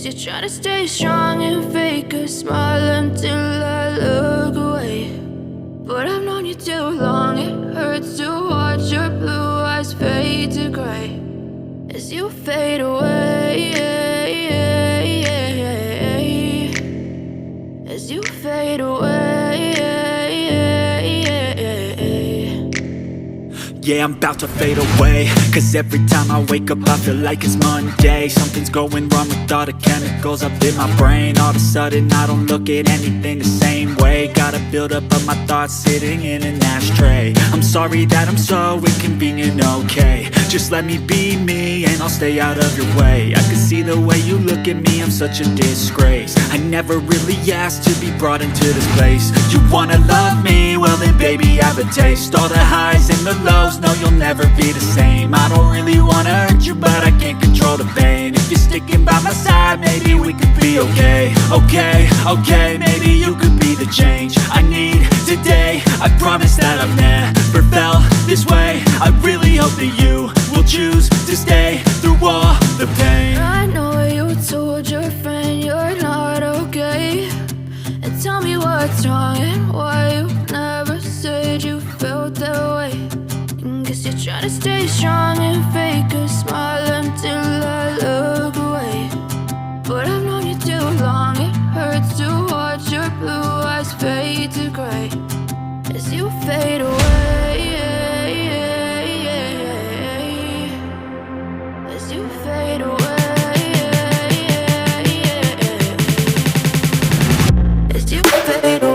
Guess you're trying to stay strong and fake a smile until I look away. But I've known you too long, it hurts to watch your blue eyes fade to gray as you fade away, as you fade away. Yeah, I'm about to fade away, cause every time I wake up I feel like it's Monday. Something's going wrong with all the chemicals up in my brain. All of a sudden I don't look at anything the same way. Got a buildup of my thoughts sitting in an ashtray. I'm sorry that I'm so inconvenient, okay. Just let me be me and I'll stay out of your way. I can see the way you look at me, I'm such a disgrace. I never really asked to be brought into this place. You wanna love me? Well then baby have a taste. All the highs and the lows, no you'll never be the same. I don't really wanna hurt you but I can't control the pain. If you're sticking by my side maybe we could be okay. Okay, maybe you could be the change I need today. I promise that I've never felt this way. I really hope that you will choose to stay through all the pain. I know you told your friend you're not okay, and tell me what's wrong and why you never said you felt that way. And guess you're trying to stay strong and fake a smile until I look away. But I've known you too long, it hurts to watch your blue eyes fade to gray as you fade away, as you fade away, as you fade away.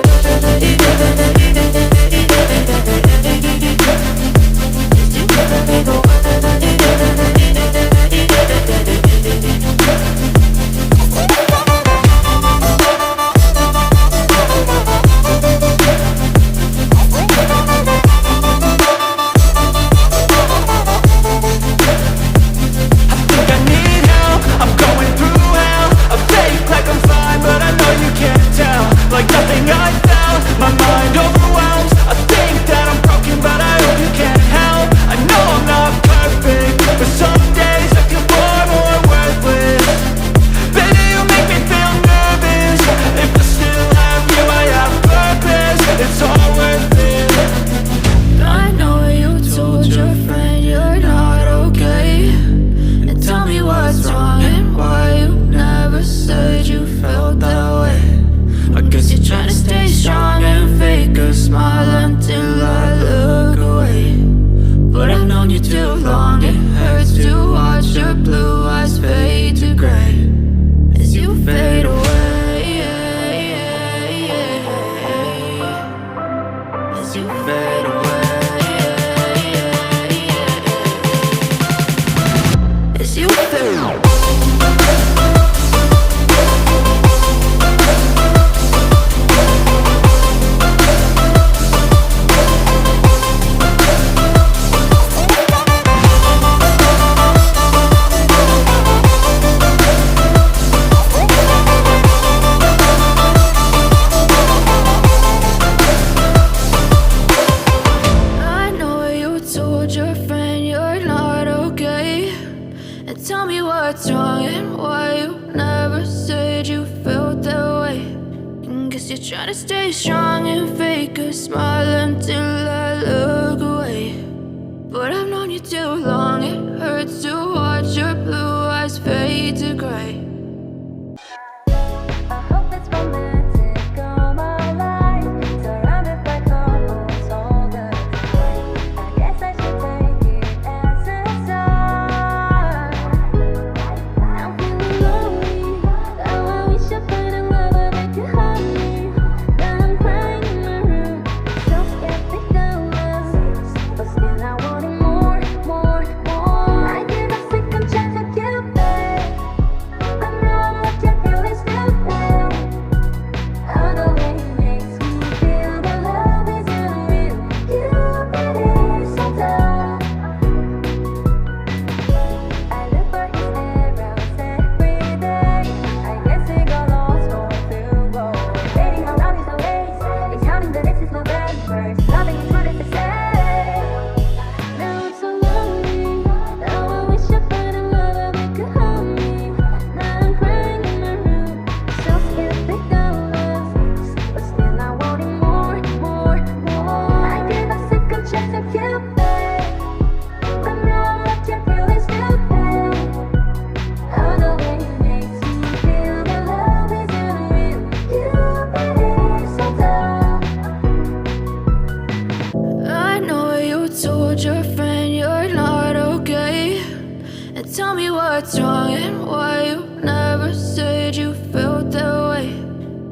strong and why you never said you felt that way.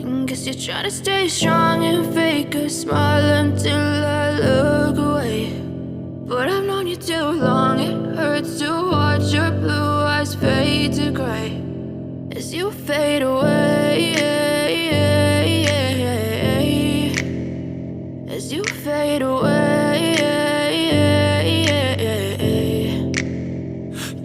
And guess you're trying to stay strong and fake a smile until I look away. But I've known you too long, it hurts to watch your blue eyes fade to gray as you fade away, as you fade away.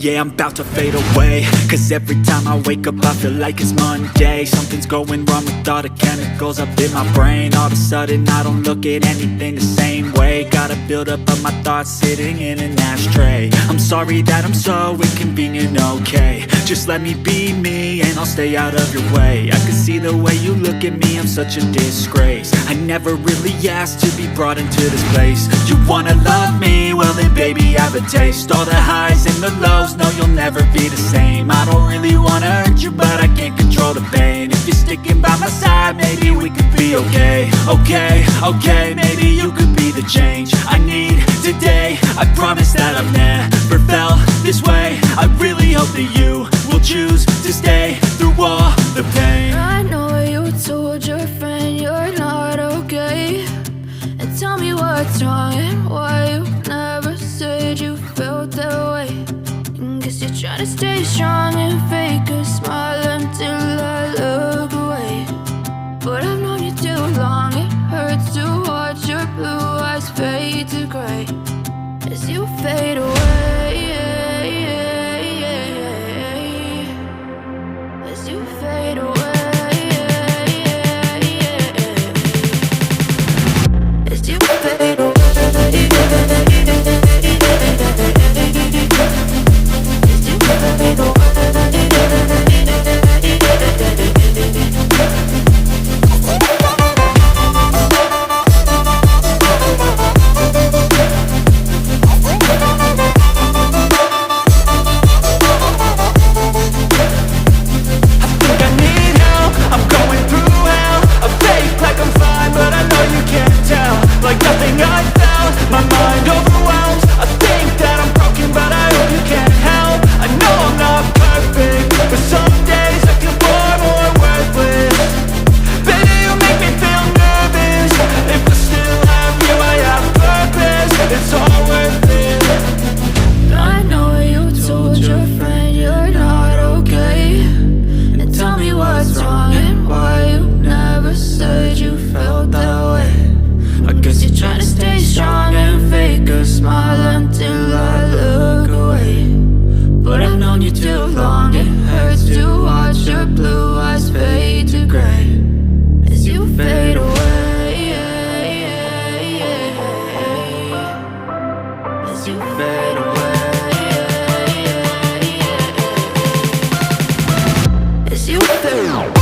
Yeah, I'm about to fade away, cause every time I wake up I feel like it's Monday. Something's going wrong with all the chemicals up in my brain. All of a sudden I don't look at anything the same way. Got a buildup of my thoughts sitting in an ashtray. I'm sorry that I'm so inconvenient, okay. Just let me be me and I'll stay out of your way. I can see the way you look at me, I'm such a disgrace. I never really asked to be brought into this place. You wanna love me? Well then baby I have a taste. All the highs and the lows, no, you'll never be the same. I don't really wanna hurt you, but I can't control the pain. If you're sticking by my side, maybe we could be okay. Okay, maybe you could be the change I need today. I promise that I've never felt this way. I really hope that you will choose to stay through all the pain. I know you told your friend you're not okay, and tell me what's wrong and why you never said you felt that way. Guess you're trying to stay strong and fake a smile until I look away. But I've known you too long, it hurts to watch your blue eyes fade to gray as you fade away, as you fade away, as you fade away. As you fade away.